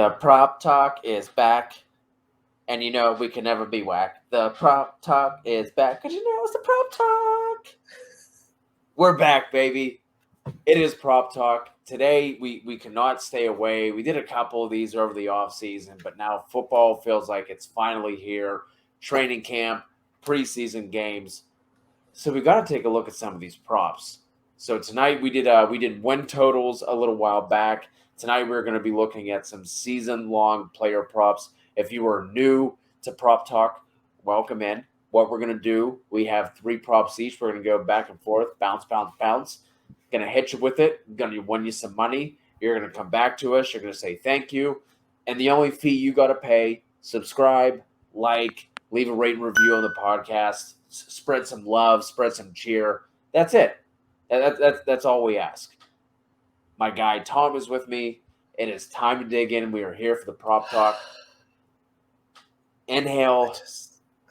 The prop talk is back, and we can never be whack. The prop talk is back, because it's the prop talk. We're back, baby. It is prop talk. Today, we cannot stay away. We did a couple of these over the offseason, but now football feels like it's finally here. Training camp, preseason games. So we got to take a look at some of these props. So tonight we did win totals a little while back. Tonight we're going to be looking at some season-long player props. If you are new to Prop Talk, welcome in. What we're going to do, we have 3 props each. We're going to go back and forth, bounce, bounce, bounce. Going to hit you with it. Going to win you some money. You're going to come back to us. You're going to say thank you. And the only fee you got to pay, subscribe, like, leave a rate and review on the podcast, spread some love, spread some cheer. That's it. That's all we ask. My guy Tom is with me. It is time to dig in. We are here for the prop talk. Inhale.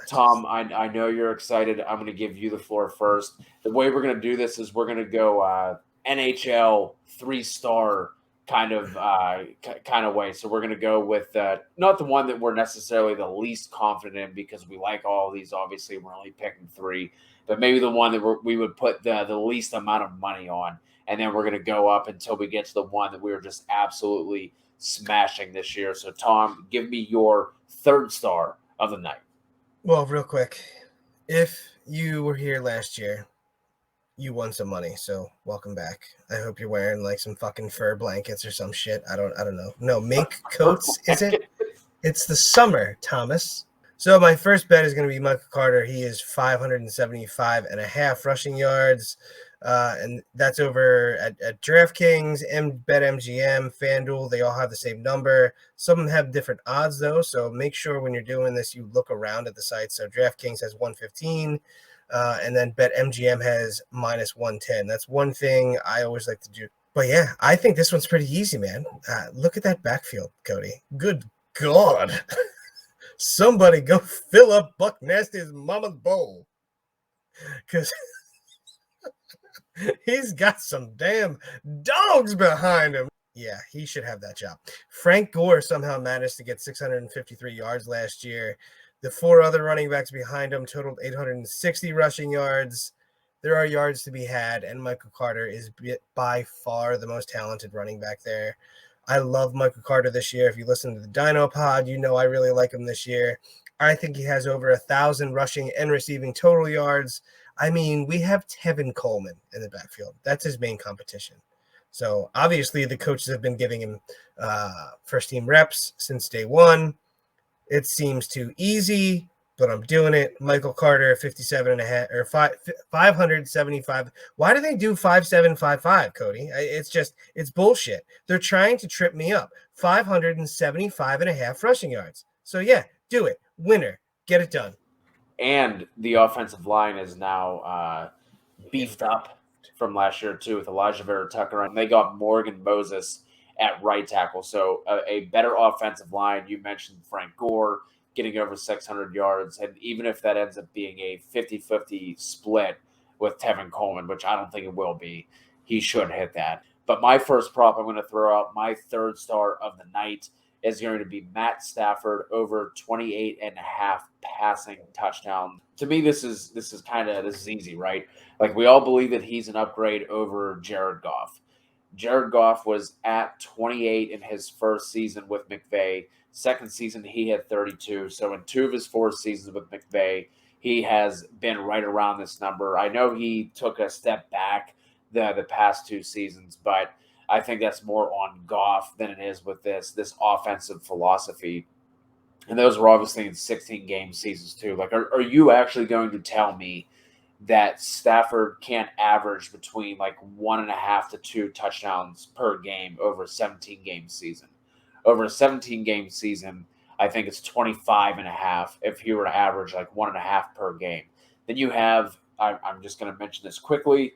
Tom, I know you're excited. I'm going to give you the floor first. The way we're going to do this is we're going to go NHL 3-star kind of way. So we're going to go with not the one that we're necessarily the least confident in, because we like all of these. Obviously, we're only picking 3, but maybe the one that we would put the least amount of money on, and then we're going to go up until we get to the one that we were just absolutely smashing this year. So Tom, give me your 3rd star of the night. Well, real quick, if you were here last year, you won some money, so welcome back. I hope you're wearing like some fucking fur blankets or some shit. I don't know. No, mink coats, is it? It's the summer, Thomas. So my first bet is going to be Michael Carter. He is 575.5 rushing yards, and that's over at DraftKings, BetMGM, FanDuel. They all have the same number. Some of them have different odds, though, so make sure when you're doing this, you look around at the site. So DraftKings has 115, and then BetMGM has -110. That's one thing I always like to do. But yeah, I think this one's pretty easy, man. Look at that backfield, Cody. Good God. Somebody go fill up Buck Nasty's mama's bowl, because he's got some damn dogs behind him. Yeah, he should have that job. Frank Gore somehow managed to get 653 yards last year. The 4 other running backs behind him totaled 860 rushing yards. There are yards to be had, and Michael Carter is by far the most talented running back there. I love Michael Carter this year. If you listen to the Dino Pod, you know I really like him this year. I think he has over 1,000 rushing and receiving total yards. I mean, we have Tevin Coleman in the backfield. That's his main competition. So obviously the coaches have been giving him first-team reps since day one. It seems too easy, but I'm doing it. Michael Carter, 57.5 or 575. Why do they do 5755, Cody? It's bullshit. They're trying to trip me up. 575.5 rushing yards. So yeah, do it. Winner. Get it done. And the offensive line is now beefed up from last year too, with Elijah Vera Tucker, and they got Morgan Moses at right tackle. So a better offensive line. You mentioned Frank Gore getting over 600 yards. And even if that ends up being a 50-50 split with Tevin Coleman, which I don't think it will be, he should hit that. But my first prop I'm going to throw out, my 3rd star of the night, is going to be Matt Stafford over 28.5 passing touchdowns. To me, this is easy, right? Like, we all believe that he's an upgrade over Jared Goff. Jared Goff was at 28 in his first season with McVay. Second season, he had 32. So in 2 of his 4 seasons with McVay, he has been right around this number. I know he took a step back the past 2 seasons, but I think that's more on Goff than it is with this offensive philosophy. And those were obviously in 16-game seasons too. Like, are you actually going to tell me that Stafford can't average between like 1.5 to 2 touchdowns per game over a 17-game season? Over a 17-game season, I think it's 25.5 if he were to average like 1.5 per game. Then you have, I'm just going to mention this quickly,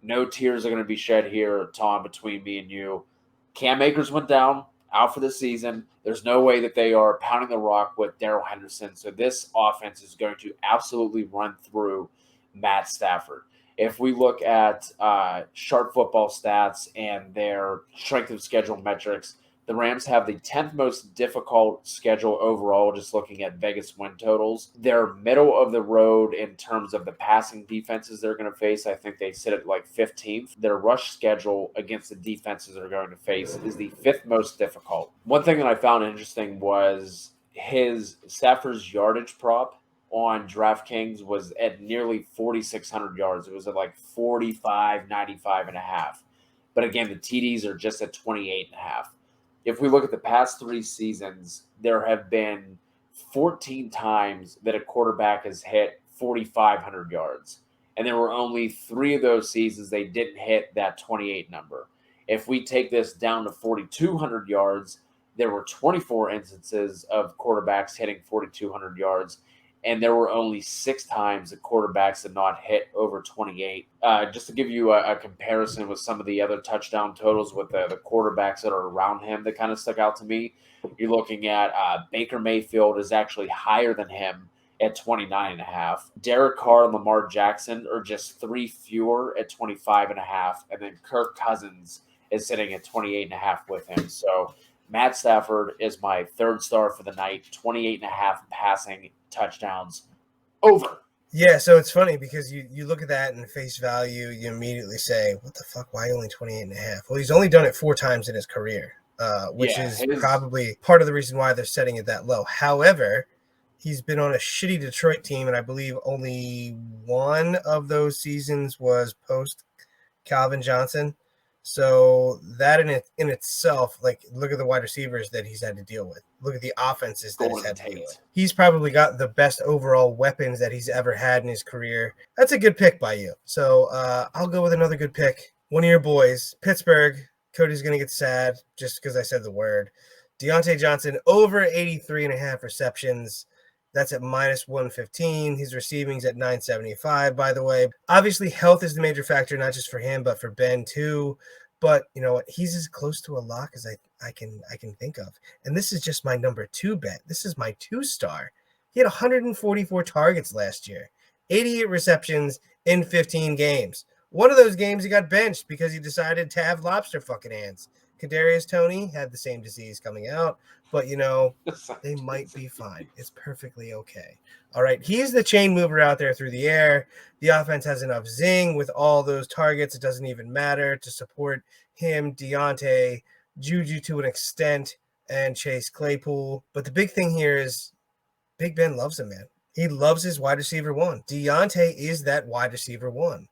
no tears are going to be shed here, Tom, between me and you. Cam Akers went down, out for the season. There's no way that they are pounding the rock with Darrell Henderson. So this offense is going to absolutely run through Matt Stafford. If we look at Sharp Football Stats and their strength of schedule metrics, The Rams have the 10th most difficult schedule overall, just looking at Vegas win totals. They're middle of the road in terms of the passing defenses they're going to face. I think they sit at like 15th. Their rush schedule against the defenses they're going to face is the 5th most difficult. One thing that I found interesting was his Stafford's yardage prop on DraftKings was at nearly 4,600 yards. It was at like 45, 95 and a half. But again, the TDs are just at 28 and a half. If we look at the past 3 seasons, there have been 14 times that a quarterback has hit 4,500 yards. And there were only 3 of those seasons they didn't hit that 28 number. If we take this down to 4,200 yards, there were 24 instances of quarterbacks hitting 4,200 yards. And there were only 6 times that quarterbacks did not hit over 28. Just to give you a comparison with some of the other touchdown totals with the quarterbacks that are around him that kind of stuck out to me, you're looking at Baker Mayfield is actually higher than him at 29.5. Derek Carr and Lamar Jackson are just 3 fewer at 25.5. And then Kirk Cousins is sitting at 28.5 with him. So Matt Stafford is my 3rd star for the night, 28.5 passing touchdowns over. Yeah, so it's funny because you look at that in face value, you immediately say, what the fuck, why only 28.5? Well, he's only done it 4 times in his career, which is probably part of the reason why they're setting it that low. However, he's been on a shitty Detroit team, and I believe only one of those seasons was post Calvin Johnson. So that in itself, like, look at the wide receivers that he's had to deal with. Look at the offenses that he's had to deal with. He's probably got the best overall weapons that he's ever had in his career. That's a good pick by you. So I'll go with another good pick. One of your boys, Pittsburgh. Cody's going to get sad just because I said the word. Diontae Johnson, over 83.5 receptions. That's at minus 115. His receiving's at 975, by the way. Obviously, health is the major factor, not just for him, but for Ben too. But you know what? He's as close to a lock as I can think of. And this is just my number 2 bet. This is my 2-star. He had 144 targets last year, 88 receptions in 15 games. One of those games he got benched because he decided to have lobster fucking hands. Kadarius Toney had the same disease coming out, but you know, they might be fine. It's perfectly okay. All right, he's the chain mover out there through the air. The offense has enough zing with all those targets. It doesn't even matter to support him, Diontae, Juju to an extent, and Chase Claypool. But the big thing here is Big Ben loves him, man. He loves his wide receiver 1. Diontae is that wide receiver 1.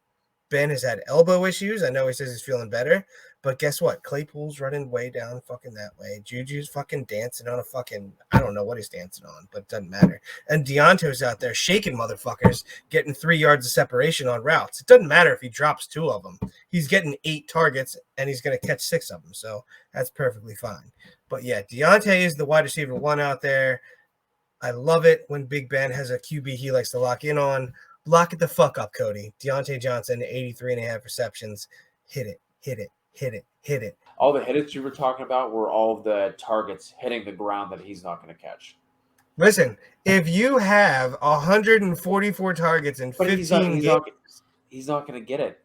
Ben has had elbow issues. I know he says he's feeling better, but guess what? Claypool's running way down fucking that way. Juju's fucking dancing on a fucking, I don't know what he's dancing on, but it doesn't matter. And Deontae's out there shaking motherfuckers, getting 3 yards of separation on routes. It doesn't matter if he drops 2 of them. He's getting 8 targets, and he's going to catch 6 of them, so that's perfectly fine. But yeah, Diontae is the wide receiver 1 out there. I love it when Big Ben has a QB he likes to lock in on. Lock it the fuck up, Cody. Diontae Johnson, 83.5 receptions. Hit it, hit it, hit it, hit it. All the hits you were talking about were all the targets hitting the ground that he's not going to catch. Listen, if you have 144 targets in 15 games, he's not going to get it.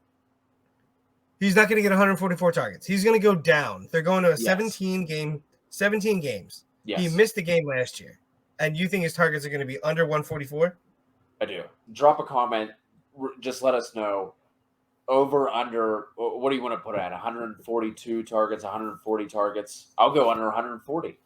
He's not going to get 144 targets. He's going to go down. They're going to a 17 games. Yes. He missed the game last year. And you think his targets are going to be under 144? I do. Drop a comment. Just let us know. Over, under, what do you want to put at? 142 targets, 140 targets? I'll go under 140.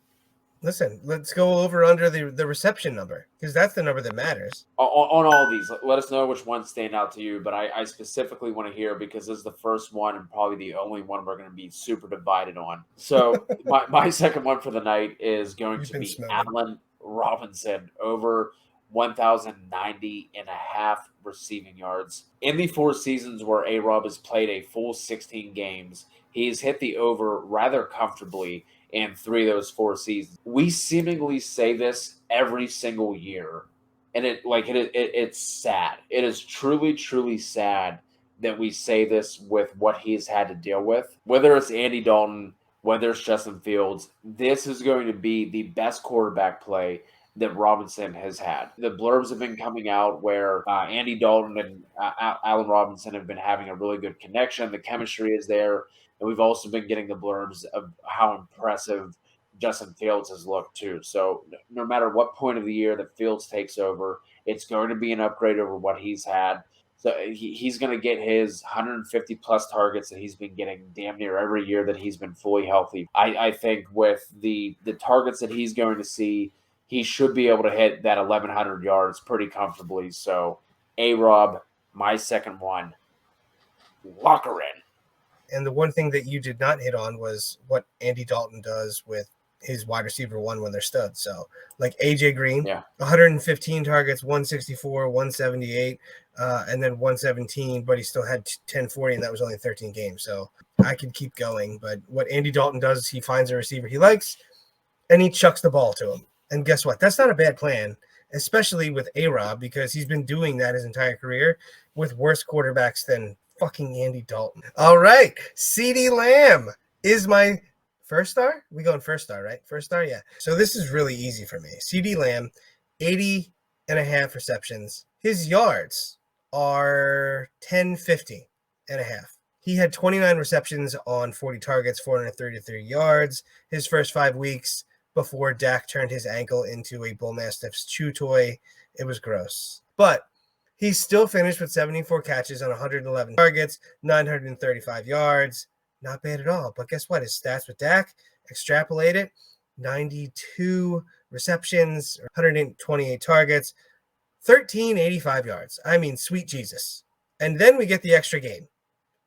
Listen, let's go over under the reception number because that's the number that matters. On all of these, let us know which ones stand out to you. But I specifically want to hear because this is the first one and probably the only one we're going to be super divided on. So my second one for the night is going to be Allen Robinson over 1,090.5 receiving yards. In the 4 seasons where A-Rob has played a full 16 games, he's hit the over rather comfortably in 3 of those 4 seasons. We seemingly say this every single year, and it's sad. It is truly, truly sad that we say this with what he's had to deal with. Whether it's Andy Dalton, whether it's Justin Fields, this is going to be the best quarterback play that Robinson has had. The blurbs have been coming out where Andy Dalton and Allen Robinson have been having a really good connection. The chemistry is there. And we've also been getting the blurbs of how impressive Justin Fields has looked too. So no matter what point of the year that Fields takes over, it's going to be an upgrade over what he's had. So he's going to get his 150 plus targets that he's been getting damn near every year that he's been fully healthy. I think with the targets that he's going to see, he should be able to hit that 1,100 yards pretty comfortably. So A-Rob, my second one, lock her in. And the one thing that you did not hit on was what Andy Dalton does with his wide receiver one when they're studs. So like AJ Green, 115 targets, 164, 178, and then 117, but he still had 1040, and that was only 13 games. So I could keep going. But what Andy Dalton does is he finds a receiver he likes, and he chucks the ball to him. And guess what? That's not a bad plan, especially with A-Rob, because he's been doing that his entire career with worse quarterbacks than fucking Andy Dalton. All right. CeeDee Lamb is my first star. We going first star, right? First star, yeah. So this is really easy for me. CeeDee Lamb, 80.5 receptions. His yards are 1050.5. He had 29 receptions on 40 targets, 433 yards. His first 5 weeks before Dak turned his ankle into a Bull Mastiff's chew toy. It was gross. But he still finished with 74 catches on 111 targets, 935 yards. Not bad at all. But guess what? His stats with Dak, extrapolate it, 92 receptions, 128 targets, 1,385 yards. I mean, sweet Jesus. And then we get the extra game.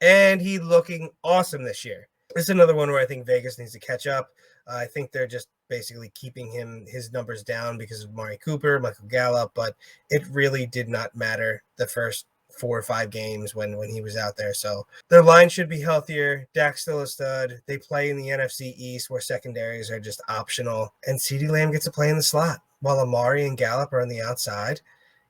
And he's looking awesome this year. This is another one where I think Vegas needs to catch up. I think they're just basically keeping his numbers down because of Amari Cooper, Michael Gallup, but it really did not matter the first 4 or 5 games when he was out there. So their line should be healthier. Dak's still a stud. They play in the NFC East where secondaries are just optional. And CeeDee Lamb gets to play in the slot while Amari and Gallup are on the outside.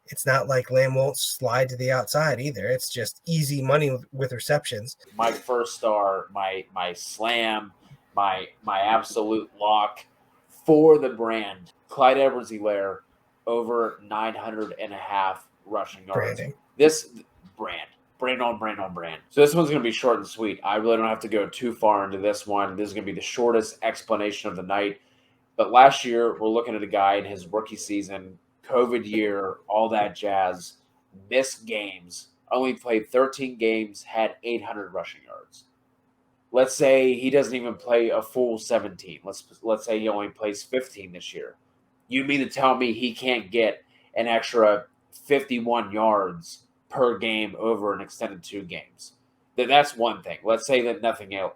It's not like Lamb won't slide to the outside either. It's just easy money with receptions. My first star, my slam, my absolute lock for the brand, Clyde Edwards-Helaire, over 900.5 rushing yards. Branding. This brand on brand. So this one's going to be short and sweet. I really don't have to go too far into this one. This is going to be the shortest explanation of the night. But last year, we're looking at a guy in his rookie season, COVID year, all that jazz, missed games, only played 13 games, had 800 rushing yards. Let's say he doesn't even play a full 17. Let's say he only plays 15 this year. You mean to tell me he can't get an extra 51 yards per game over an extended 2 games? That's one thing. Let's say that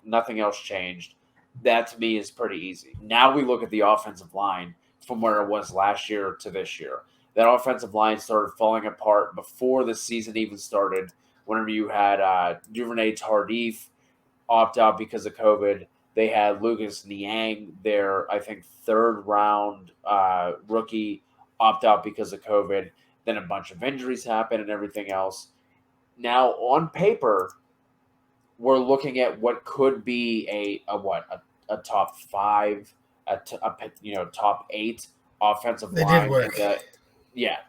nothing else changed. That to me is pretty easy. Now we look at the offensive line from where it was last year to this year. That offensive line started falling apart before the season even started. Whenever you had Duvernay Tardif opt out because of COVID, they had Lucas Niang, their I think 3rd round rookie, opt out because of COVID. Then a bunch of injuries happened and everything else. Now on paper, we're looking at what could be a top 5, top 8 offensive line. They did work.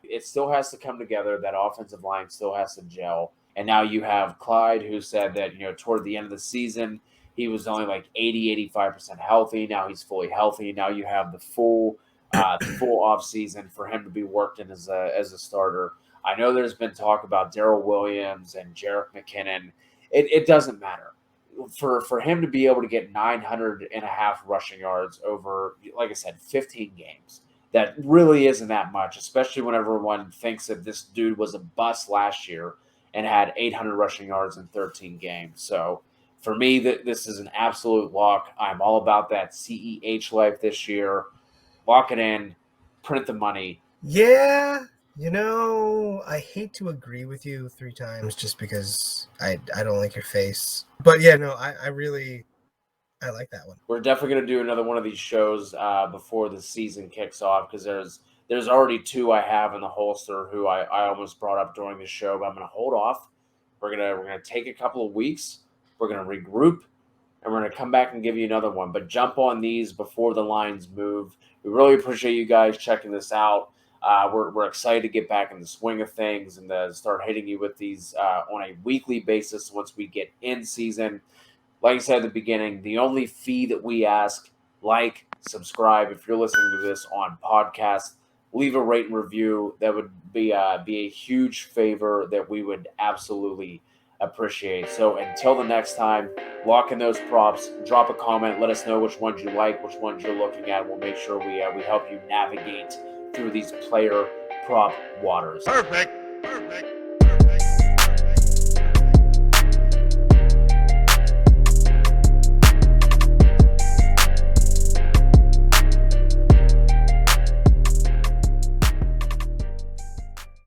It still has to come together. That offensive line still has to gel. And now you have Clyde, who said that, toward the end of the season, he was only like 85% healthy. Now he's fully healthy. Now you have the full off season for him to be worked in as a starter. I know there's been talk about Darrell Williams and Jerick McKinnon. It doesn't matter. For him to be able to get 900.5 rushing yards over, like I said, 15 games, that really isn't that much, especially when everyone thinks that this dude was a bust last year and had 800 rushing yards in 13 games. So for me, this is an absolute lock. I'm all about that CEH life this year. Lock it in, print the money. Yeah, I hate to agree with you 3 times just because I don't like your face. But yeah, no, I like that one. We're definitely going to do another one of these shows before the season kicks off, because there's already 2 I have in the holster who I almost brought up during the show, but I'm going to hold off. We're gonna take a couple of weeks. We're going to regroup, and we're going to come back and give you another one. But jump on these before the lines move. We really appreciate you guys checking this out. We're excited to get back in the swing of things and start hitting you with these on a weekly basis once we get in season. Like I said at the beginning, the only fee that we ask, like, subscribe. If you're listening to this on podcast, leave a rate and review. That would be a huge favor that we would absolutely appreciate. So until the next time, lock in those props. Drop a comment. Let us know which ones you like, which ones you're looking at. We'll make sure we help you navigate through these player prop waters. Perfect.